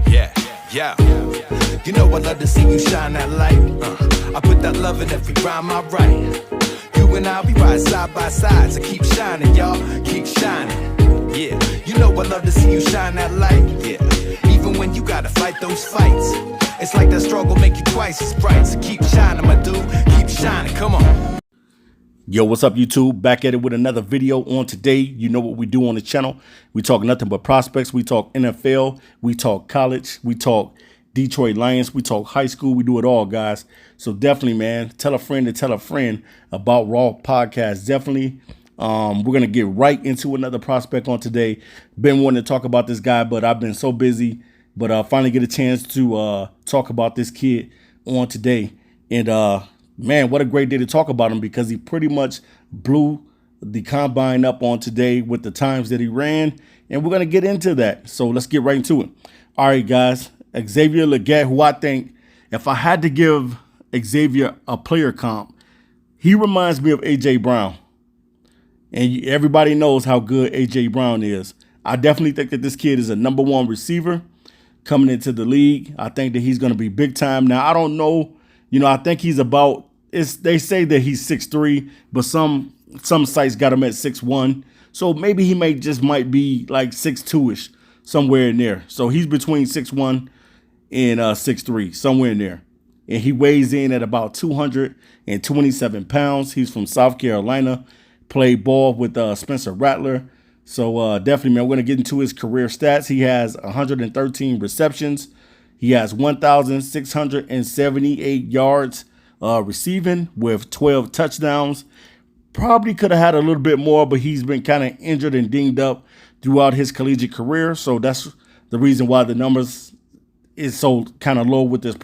Yeah, yeah. You know I love to see you shine that light. I put that love in every rhyme I write. You and I, we ride side by side, so keep shining, y'all, keep shining. Yeah, you know I love to see you shine that light. Yeah, even when you gotta fight those fights, it's like that struggle make you twice as bright. So keep shining, my dude, keep shining. Come on. Yo, what's up, YouTube? Back at it with another video on today. You know what we do on the channel. We talk nothing but prospects. We talk NFL. We talk college. We talk Detroit Lions. We talk high school. We do it all, guys. So definitely, man, tell a friend to tell a friend about Raw Podcast. Definitely. We're going to get right into another prospect on today. Been wanting to talk about this guy, but I've been so busy. But I finally get a chance to talk about this kid on today. And man, what a great day to talk about him, because he pretty much blew the combine up on today with the times that he ran. And we're going to get into that. So let's get right into it. All right, guys. Xavier Legette, who I think, if I had to give Xavier a player comp, he reminds me of A.J. Brown. And everybody knows how good A.J. Brown is. I definitely think that this kid is a #1 receiver coming into the league. I think that he's going to be big time. Now, I don't know. You know, I think he's about, they say that he's 6'3", but some sites got him at 6'1". So maybe he might be like 6'2"-ish, somewhere in there. So he's between 6'1" and 6'3", somewhere in there. And he weighs in at about 227 pounds. He's from South Carolina, played ball with Spencer Rattler. So definitely, man, we're going to get into his career stats. He has 113 receptions. He has 1,678 yards receiving with 12 touchdowns. Probably could have had a little bit more, but he's been kind of injured and dinged up throughout his collegiate career. So that's the reason why the numbers is so kind of low with his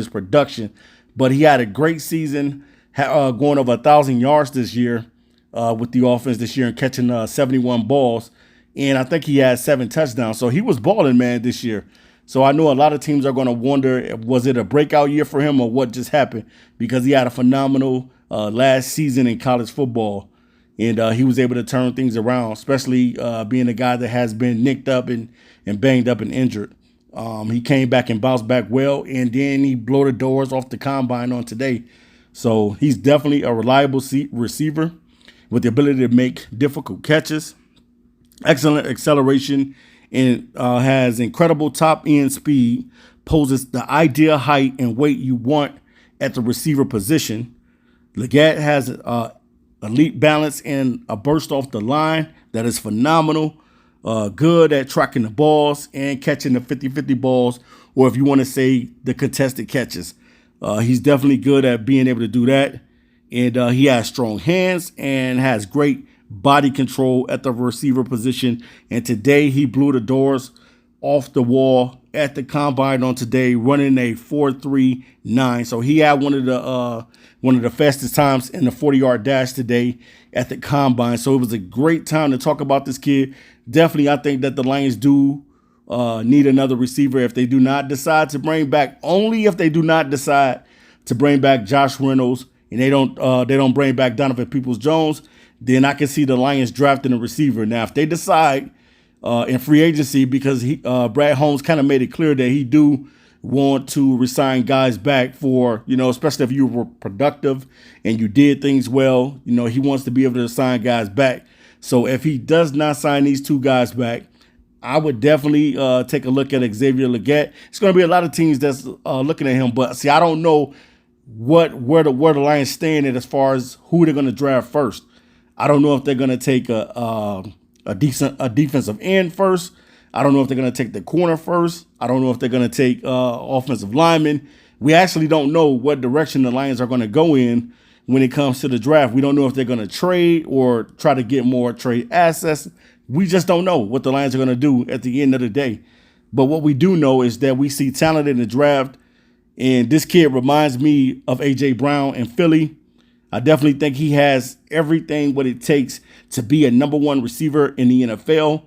production. But he had a great season, going over 1,000 yards this year with the offense this year and catching 71 balls. And I think he had 7 touchdowns. So he was balling, man, this year. So I know a lot of teams are going to wonder, was it a breakout year for him or what just happened? Because he had a phenomenal last season in college football. And he was able to turn things around, especially being a guy that has been nicked up and banged up and injured. He came back and bounced back well, and then he blew the doors off the combine on today. So he's definitely a reliable receiver with the ability to make difficult catches, excellent acceleration, and has incredible top end speed, poses the ideal height and weight you want at the receiver position. Legette has elite balance and a burst off the line that is phenomenal. Good at tracking the balls and catching the 50-50 balls, or if you want to say the contested catches. He's definitely good at being able to do that. And he has strong hands and has great body control at the receiver position. And today he blew the doors off the wall at the combine on today, running a 4.39. So he had one of the fastest times in the 40-yard dash today at the combine. So it was a great time to talk about this kid. Definitely, I think that the Lions do need another receiver if they do not decide to bring back, only if they do not decide to bring back Josh Reynolds and they don't bring back Donovan Peoples-Jones, then I can see the Lions drafting a receiver. Now, if they decide in free agency, because Brad Holmes kind of made it clear that he do want to resign guys back for, especially if you were productive and you did things well, he wants to be able to sign guys back. So if he does not sign these 2 guys back, I would definitely take a look at Xavier Legette. It's going to be a lot of teams that's looking at him, but see, I don't know where the Lions stand at as far as who they're going to draft first. I don't know if they're going to take a defensive end first. I don't know if they're going to take the corner first. I don't know if they're going to take offensive linemen. We actually don't know what direction the Lions are going to go in when it comes to the draft. We don't know if they're going to trade or try to get more trade assets. We just don't know what the Lions are going to do at the end of the day. But what we do know is that we see talent in the draft, and this kid reminds me of A.J. Brown in Philly. I definitely think he has everything what it takes to be a #1 receiver in the NFL.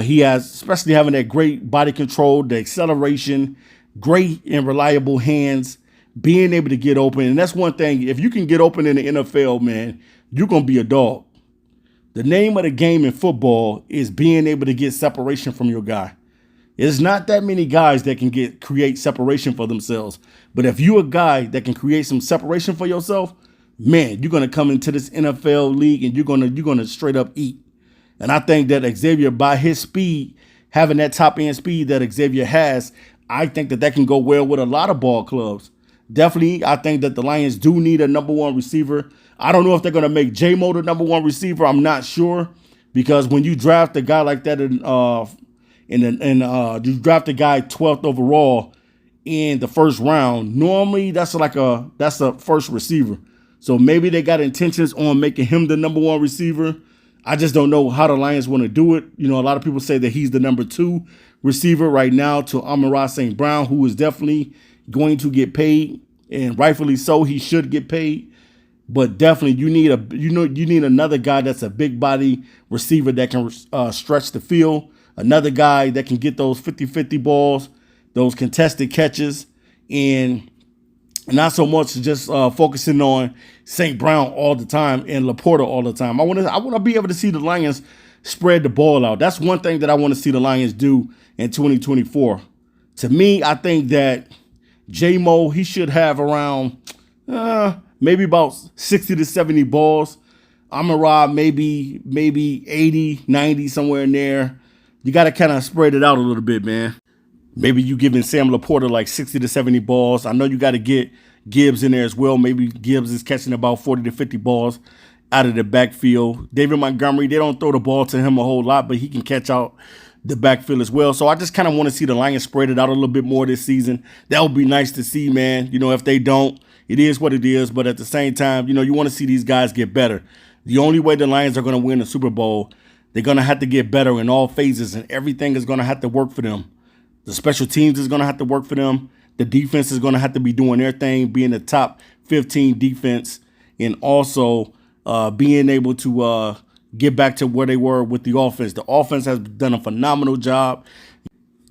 He has, especially having that great body control, the acceleration, great and reliable hands, being able to get open. And that's one thing. If you can get open in the NFL, man, you're going to be a dog. The name of the game in football is being able to get separation from your guy. There's not that many guys that can create separation for themselves. But if you're a guy that can create some separation for yourself, man, you're gonna come into this NFL league and you're gonna straight up eat. And I think that Xavier, by his speed, having that top end speed that Xavier has, I think that can go well with a lot of ball clubs. Definitely, I think that the Lions do need a number one receiver. I don't know if they're going to make J-Mo the number one receiver. I'm not sure, because when you draft a guy like that you draft a guy 12th overall in the first round, normally that's a first receiver. So maybe they got intentions on making him the number one receiver. I just don't know how the Lions want to do it. You know, a lot of people say that he's the number 2 receiver right now to Amon-Ra St. Brown, who is definitely going to get paid, and rightfully so. He should get paid. But definitely you need another guy that's a big body receiver that can stretch the field, another guy that can get those 50-50 balls, those contested catches, and not so much just focusing on St. Brown all the time and Laporta all the time. I want to be able to see the Lions spread the ball out. That's one thing that I want to see the Lions do in 2024. To me, I think that J-Mo, he should have around maybe about 60 to 70 balls. Amon-Ra, maybe 80, 90, somewhere in there. You got to kind of spread it out a little bit, man. Maybe you giving Sam Laporta like 60 to 70 balls. I know you got to get Gibbs in there as well. Maybe Gibbs is catching about 40 to 50 balls out of the backfield. David Montgomery, they don't throw the ball to him a whole lot, but he can catch out the backfield as well. So I just kind of want to see the Lions spread it out a little bit more this season. That would be nice to see, man. You know, if they don't, it is what it is. But at the same time, you know, you want to see these guys get better. The only way the Lions are going to win the Super Bowl, they're going to have to get better in all phases, and everything is going to have to work for them. The special teams is going to have to work for them. The defense is going to have to be doing their thing, being the top 15 defense, and also being able to get back to where they were with the offense. The offense has done a phenomenal job.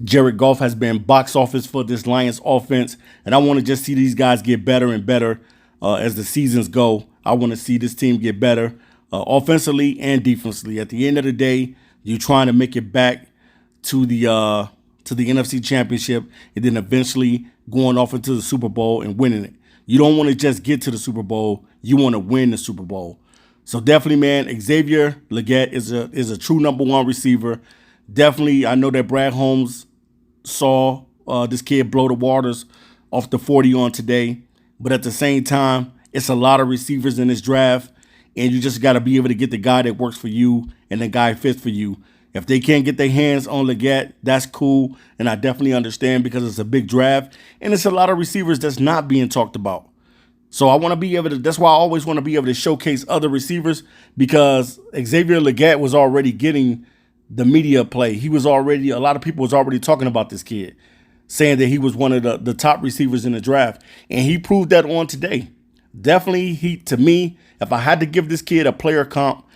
Jared Goff has been box office for this Lions offense, and I want to just see these guys get better and better as the seasons go. I want to see this team get better offensively and defensively. At the end of the day, you're trying to make it back to the NFC Championship and then eventually going off into the Super Bowl and winning it. You don't want to just get to the Super Bowl. You want to win the Super Bowl. So definitely, man, Xavier Legette is a true number one receiver. Definitely, I know that Brad Holmes saw this kid blow the waters off the 40 on today. But at the same time, it's a lot of receivers in this draft, and you just got to be able to get the guy that works for you and the guy fits for you. If they can't get their hands on Legette, that's cool, and I definitely understand, because it's a big draft, and it's a lot of receivers that's not being talked about. So I want to be able to, that's why I always want to be able to showcase other receivers, because Xavier Legette was already getting the media play. He was already, a lot of people was already talking about this kid, saying that he was one of the top receivers in the draft, and he proved that on today. Definitely, to me, if I had to give this kid a player comp,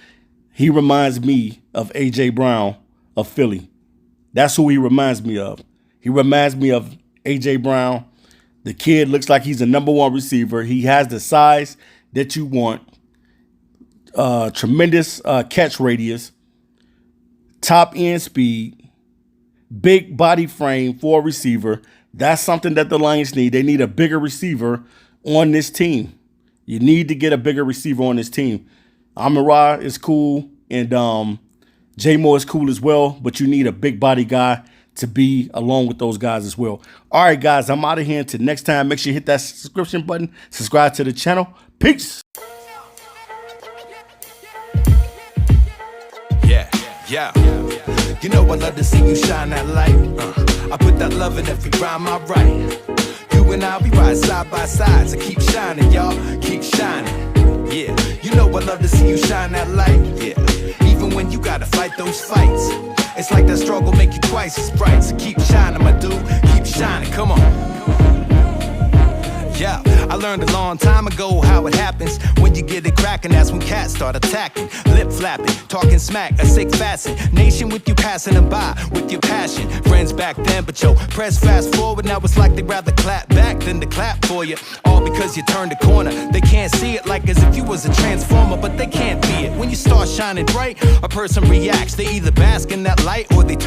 he reminds me of A.J. Brown of Philly. That's who he reminds me of. He reminds me of A.J. Brown. The kid looks like he's a number one receiver. He has the size that you want. Tremendous catch radius. Top end speed. Big body frame for a receiver. That's something that the Lions need. They need a bigger receiver on this team. You need to get a bigger receiver on this team. Amon-Ra is cool, and J-Mo is cool as well, but you need a big body guy to be along with those guys as well. All right, guys, I'm out of here. Until next time, make sure you hit that subscription button, subscribe to the channel. Peace. Yeah. You know I love to see you shine that light. I put that love in every rhyme I write. You and I'll be right side by side, so keep shining, y'all. Keep shining. Yeah, you know I love to see you shine that light. Yeah, even when you gotta fight those fights, it's like that struggle make you twice as bright. So keep shining, my dude, keep shining, come on. Yeah, I learned a long time ago how it happens. When you get it cracking, that's when cats start attacking. Lip flapping, talking smack, a sick fascination with you passing them by with your passion. Friends back then, but yo, press fast forward, now it's like they'd rather clap back than then to clap for you. All because you turned a corner. They can't see it like as if you was a transformer, but they can't be it. When you start shining bright, a person reacts. They either bask in that light or they turn